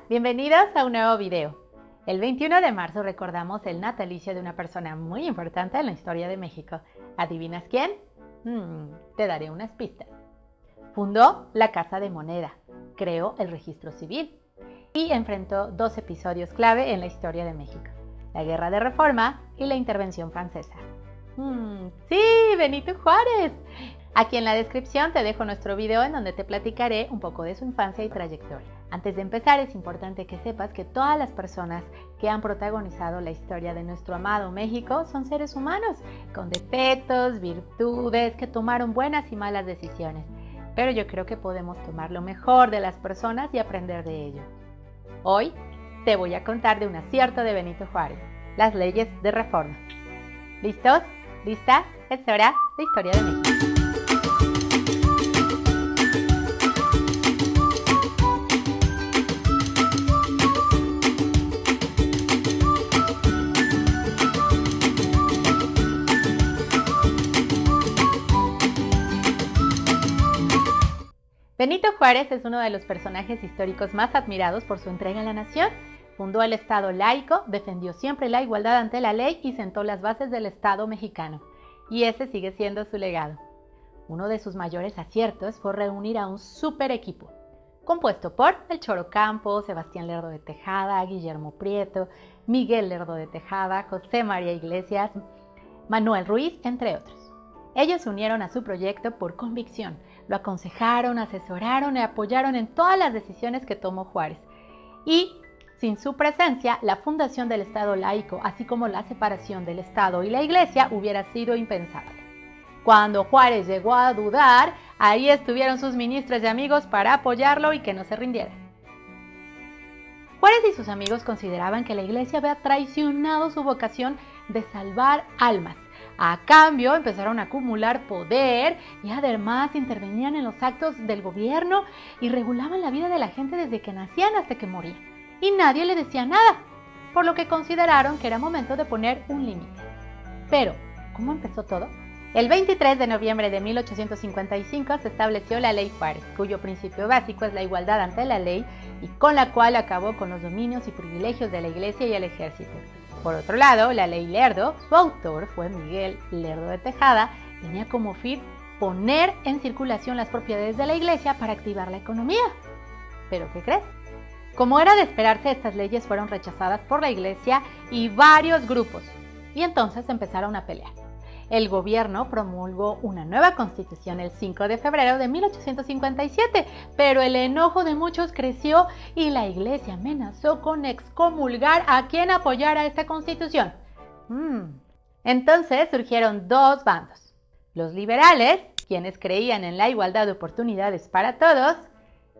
bienvenidos a un nuevo video. El 21 de marzo recordamos el natalicio de una persona muy importante en la historia de México. ¿Adivinas quién? Te daré unas pistas. Fundó la Casa de Moneda, creó el Registro Civil y enfrentó dos episodios clave en la historia de México: la Guerra de Reforma y la Intervención Francesa. ¡Sí! ¡Benito Juárez! Aquí en la descripción te dejo nuestro video en donde te platicaré un poco de su infancia y trayectoria. Antes de empezar, es importante que sepas que todas las personas que han protagonizado la historia de nuestro amado México son seres humanos, con defectos, virtudes, que tomaron buenas y malas decisiones. Pero yo creo que podemos tomar lo mejor de las personas y aprender de ello. Hoy te voy a contar de un acierto de Benito Juárez: las leyes de reforma. ¿Listos? ¿Listas? Es hora de Historia de México. Benito Juárez es uno de los personajes históricos más admirados por su entrega a la nación. Fundó el Estado laico, defendió siempre la igualdad ante la ley y sentó las bases del Estado mexicano. Y ese sigue siendo su legado. Uno de sus mayores aciertos fue reunir a un super equipo, compuesto por el Choro Campos, Sebastián Lerdo de Tejada, Guillermo Prieto, Miguel Lerdo de Tejada, José María Iglesias, Manuel Ruiz, entre otros. Ellos se unieron a su proyecto por convicción, lo aconsejaron, asesoraron y apoyaron en todas las decisiones que tomó Juárez. Y sin su presencia, la fundación del Estado laico, así como la separación del Estado y la Iglesia, hubiera sido impensable. Cuando Juárez llegó a dudar, ahí estuvieron sus ministros y amigos para apoyarlo y que no se rindiera. Juárez y sus amigos consideraban que la Iglesia había traicionado su vocación de salvar almas. A cambio, empezaron a acumular poder y además intervenían en los actos del gobierno y regulaban la vida de la gente desde que nacían hasta que morían. Y nadie le decía nada, por lo que consideraron que era momento de poner un límite. Pero, ¿cómo empezó todo? El 23 de noviembre de 1855 se estableció la Ley Juárez, cuyo principio básico es la igualdad ante la ley y con la cual acabó con los dominios y privilegios de la Iglesia y el ejército. Por otro lado, la Ley Lerdo, su autor fue Miguel Lerdo de Tejada, tenía como fin poner en circulación las propiedades de la Iglesia para activar la economía. ¿Pero qué crees? Como era de esperarse, estas leyes fueron rechazadas por la Iglesia y varios grupos, y entonces empezaron a pelear. El gobierno promulgó una nueva constitución el 5 de febrero de 1857, pero el enojo de muchos creció y la Iglesia amenazó con excomulgar a quien apoyara esta constitución. Entonces surgieron dos bandos: los liberales, quienes creían en la igualdad de oportunidades para todos,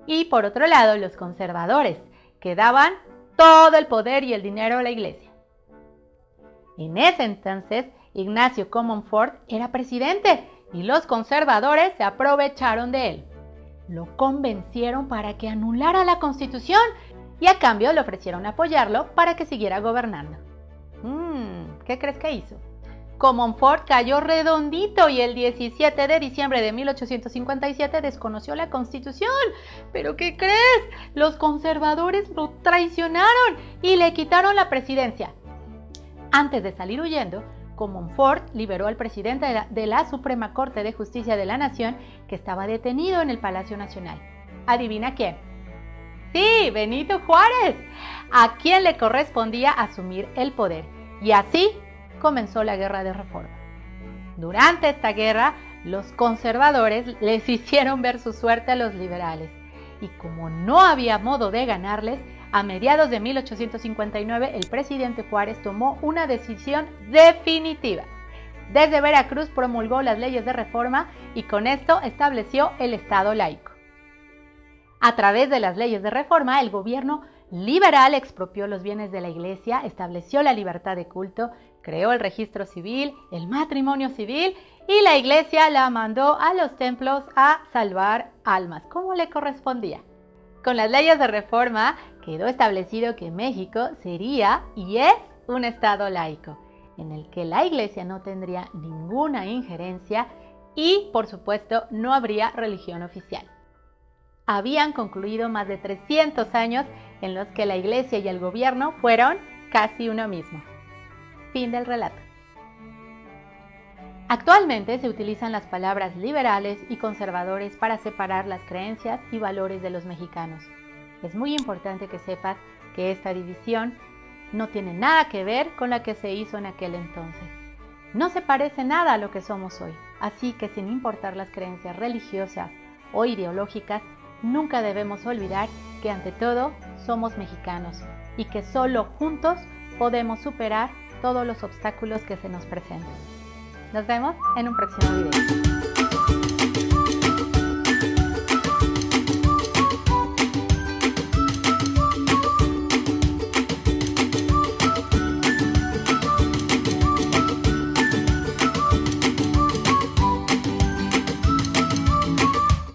y por otro lado los conservadores, que daban todo el poder y el dinero a la Iglesia. En ese entonces, Ignacio Comonfort era presidente y los conservadores se aprovecharon de él. Lo convencieron para que anulara la Constitución y a cambio le ofrecieron apoyarlo para que siguiera gobernando. ¿Qué crees que hizo? Comonfort cayó redondito y el 17 de diciembre de 1857 desconoció la Constitución. ¿Pero qué crees? Los conservadores lo traicionaron y le quitaron la presidencia. Antes de salir huyendo, Comonfort liberó al presidente de la Suprema Corte de Justicia de la Nación, que estaba detenido en el Palacio Nacional. ¿Adivina quién? Sí, Benito Juárez, a quien le correspondía asumir el poder. Y así comenzó la Guerra de Reforma. Durante esta guerra, los conservadores les hicieron ver su suerte a los liberales. Y como no había modo de ganarles, a mediados de 1859 el presidente Juárez tomó una decisión definitiva. Desde Veracruz promulgó las leyes de reforma y con esto estableció el Estado laico. A través de las leyes de reforma, el gobierno liberal expropió los bienes de la Iglesia, estableció la libertad de culto, creó el registro civil, el matrimonio civil y la Iglesia la mandó a los templos a salvar almas, como le correspondía. Con las leyes de reforma quedó establecido que México sería y es un Estado laico, en el que la Iglesia no tendría ninguna injerencia y, por supuesto, no habría religión oficial. Habían concluido más de 300 años en los que la Iglesia y el gobierno fueron casi uno mismo. Fin del relato. Actualmente se utilizan las palabras liberales y conservadores para separar las creencias y valores de los mexicanos. Es muy importante que sepas que esta división no tiene nada que ver con la que se hizo en aquel entonces. No se parece nada a lo que somos hoy, así que sin importar las creencias religiosas o ideológicas, nunca debemos olvidar que ante todo somos mexicanos y que solo juntos podemos superar todos los obstáculos que se nos presenten. Nos vemos en un próximo video.